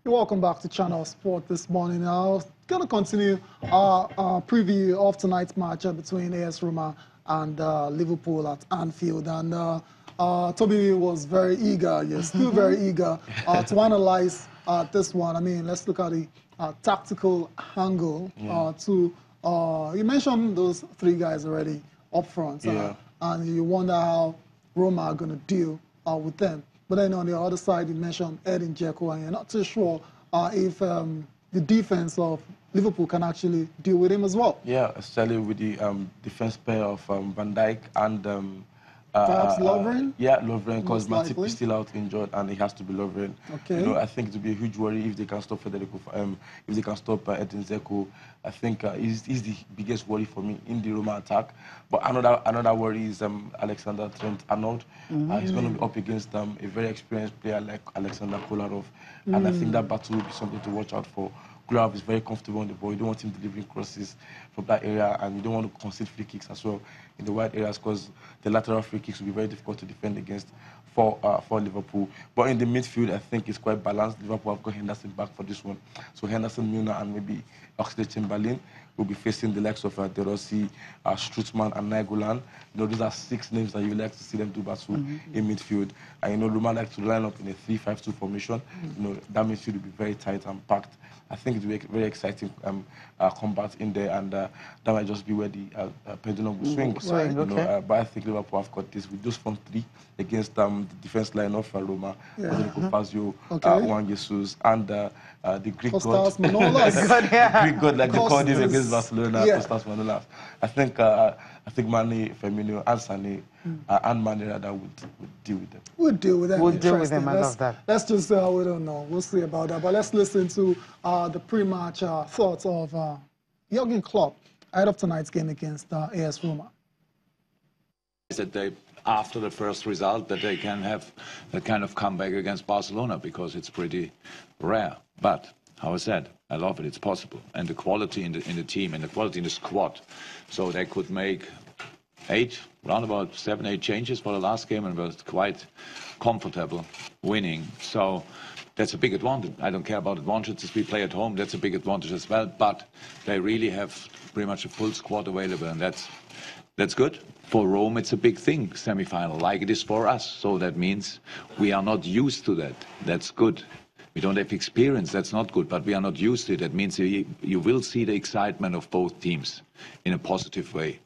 Welcome back to Channel Sport this morning. I'm going to continue our preview of tonight's match between AS Roma and Liverpool at Anfield. And Toby was very eager, yes, still very eager to analyze this one. I mean, let's look at the tactical angle. You mentioned those three guys already up front, and you wonder how Roma are going to deal with them. But then on the other side, you mentioned Edin Dzeko, and you're not too sure if the defense of Liverpool can actually deal with him as well. Yeah, especially with the defense pair of Van Dijk and perhaps Lovren? Yeah, Lovren, because Matip is still out injured and it has to be Lovren. Okay. You know, I think it would be a huge worry if they can stop Federico, if they can stop Edin Dzeko. I think he's the biggest worry for me in the Roma attack. But another worry is Alexander Trent-Arnold. He's going to be up against a very experienced player like Alexander Kolarov. And I think that battle will be something to watch out for. Klopp is very comfortable on the ball. You don't want him delivering crosses from that area, and you don't want to concede free kicks as well in the wide areas, because the lateral free kicks will be very difficult to defend against for Liverpool. But in the midfield, I think it's quite balanced. Liverpool have got Henderson back for this one. So Henderson, Milner, and maybe Oxlade-Chamberlain will be facing the likes of De Rossi, Strootman, and Nainggolan. You know, these are 6 names that you like to see them do battle in midfield. And you know, Roma like to line up in a 3-5-2 formation. You know, that midfield will be very tight and packed. I think it will be a very exciting combat in there, and that might just be where the pendulum will swing. Right, you know, but I think Liverpool have got this with those front 3 against the defense line of Roma, Federico Fazio, Juan Jesus, and the Greek god. The Greek god, like they called him against Barcelona, Kostas Manolas. I think Mane, Firmino, and Sané, and Mane rather would deal with them. We'll deal with them. We'll deal with them. I love that. Let's just, we don't know. We'll see about that. But let's listen to the pre-match thoughts of Jurgen Klopp ahead of tonight's game against AS Roma. That they, after the first result, that they can have that kind of comeback against Barcelona, because it's pretty rare. But, how I said, I love it. It's possible. And the quality in the team and the quality in the squad. So they could make around about 7, 8 changes for the last game, and was quite comfortable winning. So that's a big advantage. I don't care about advantages. We play at home. That's a big advantage as well. But they really have pretty much a full squad available, and that's good. For Rome, it's a big thing, semi-final, like it is for us. So that means we are not used to that. That's good. We don't have experience, that's not good, but we are not used to it. That means you will see the excitement of both teams in a positive way.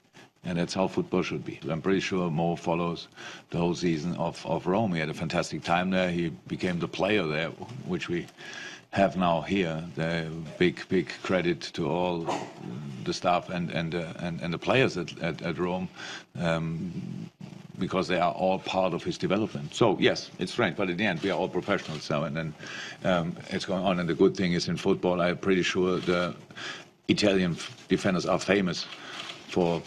And that's how football should be. I'm pretty sure Mo follows the whole season of Rome. He had a fantastic time there. He became the player there, which we have now here. The big credit to all the staff and the players at Rome. Because they are all part of his development. So, yes, it's strange, but in the end, we are all professionals now, and then it's going on. And the good thing is, in football, I'm pretty sure the Italian defenders are famous for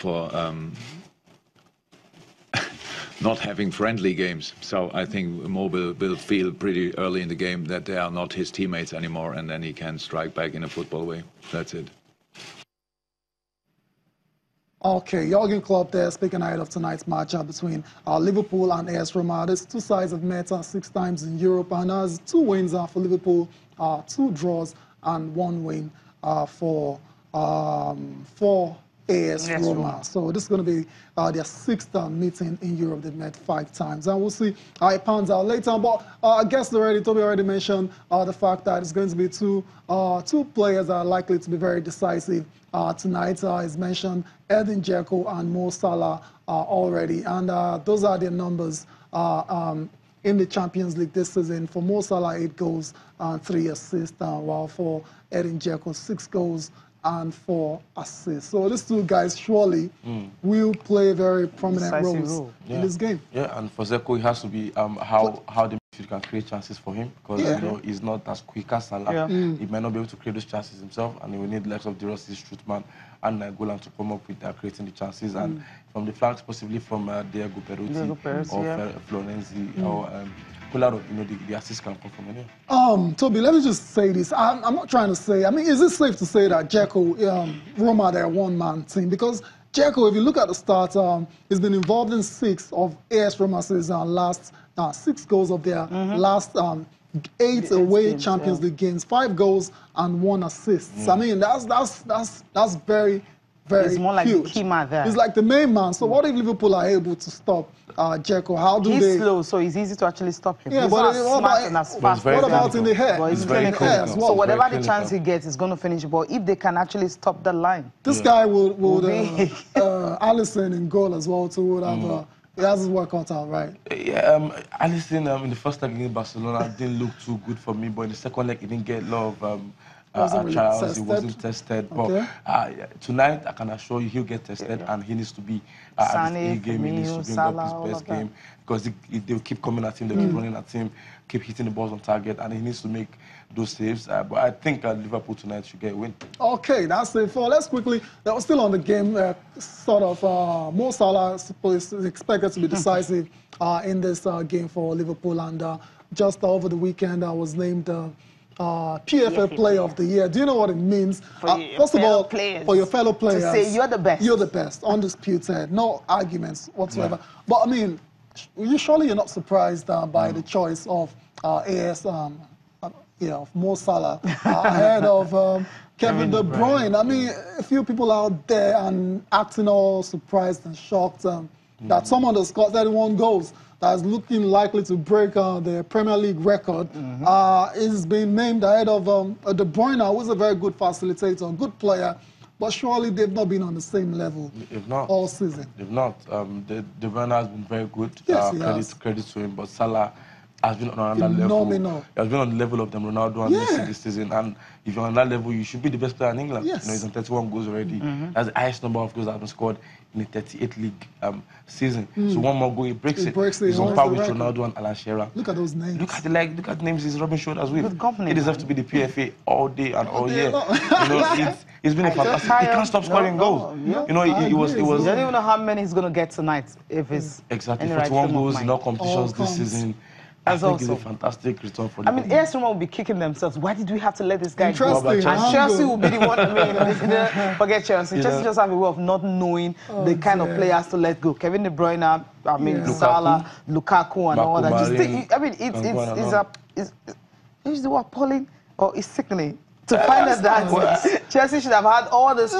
not having friendly games. So I think Mo will feel pretty early in the game that they are not his teammates anymore, and then he can strike back in a football way. That's it. Okay, Jurgen Klopp there speaking ahead of tonight's matchup between Liverpool and AS Roma. These 2 sides have met 6 times in Europe, and there's 2 wins for Liverpool, 2 draws, and 1 win for AS Roma. So this is going to be their 6th meeting in Europe. They've met 5 times, and we'll see how it pans out later. But I guess Toby already mentioned the fact that it's going to be two players that are likely to be very decisive tonight. He's mentioned Edin Dzeko and Mo Salah already, and those are their numbers in the Champions League this season. For Mo Salah, 8 goals and 3 assists, while for Edin Dzeko, 6 goals and 4 assists. So these 2 guys surely will play very prominent roles in this game. Yeah, and for Dzeko, it has to be how the midfield can create chances for him, because you know, he's not as quick as Salah. He might not be able to create those chances himself, and he will need the likes of De Rossi, Strootman, and Nainggolan to come up with creating the chances. And from the flanks, possibly from Diego Perotti or Florenzi or Kolarov, you know, the assist can come from anywhere. Toby, let me just say this. I'm not trying to say, I mean, is it safe to say that Dzeko, Roma, they're a one-man team? Because Dzeko, if you look at the stats, he's been involved in 6 of AS Roma's last 6 goals of their last 8 away Champions League games, 5 goals and 1 assist. I mean, that's very, very It's more like huge. the key man there. He's like the main man. So what if Liverpool are able to stop Dzeko? How do He's they? slow, so it's easy to actually stop him. Yeah, he's but not as smart and as fast. what about in the head? But he's in the head as well. So whatever the chance he gets, he's going to finish. But if they can actually stop the line, this guy would Alisson in goal as well too. Would have. He has his work cut out, right? Yeah, Alisson in the first leg against Barcelona didn't look too good for me, but in the second leg he didn't get a lot of trials. He wasn't tested. Okay. But tonight I can assure you he'll get tested, and he needs to be at his A game. He needs to bring up his best game because they'll keep coming at him, they'll keep running at him, keep hitting the balls on target, and he needs to make those saves. But I think Liverpool tonight should get a win. Okay, that's it. Let's quickly, that was still on the game, Mo Salah is expected to be decisive in this game for Liverpool, and just over the weekend I was named PFL Player of the Year. Do you know what it means? First of all, for your fellow players. To say you're the best. You're the best, undisputed, no arguments whatsoever. Yeah. But I mean, surely you're not surprised by the choice of of Mo Salah ahead of Kevin De Bruyne. I mean, a few people out there and acting all surprised and shocked that someone that scored 31 goals that is looking likely to break the Premier League record is being named ahead of De Bruyne, who is a very good facilitator, good player, but surely they've not been on the same level all season. They've not. De Bruyne has been very good. Yes, credit to him, but Salah has been on another level. He has been on the level of them Ronaldo and Messi this season. And if you're on that level, you should be the best player in England. Yes. You know, he's on 31 goals already. That's the highest number of goals that have been scored in a 38 league season. So one more goal, he breaks it. He's on par with Ronaldo and Alan Shearer. Look at those names. Look at the names he's rubbing shoulders with. Good company, he deserves to be the PFA all day and all year. You know, it's been a fantastic. He can't stop scoring goals. You know, he was. You don't even know how many he's going to get tonight if it's exactly 41 goals in all competitions this season. I think it's a fantastic return for them. I mean, AS Roma will be kicking themselves. Why did we have to let this guy go? And Chelsea will be the one. I mean, forget Chelsea. Chelsea just have a way of not knowing the kind of players to let go. Kevin De Bruyne, I mean, Salah, Lukaku, and all that. I mean, it's appalling or it's sickening to find out that Chelsea should have had all this.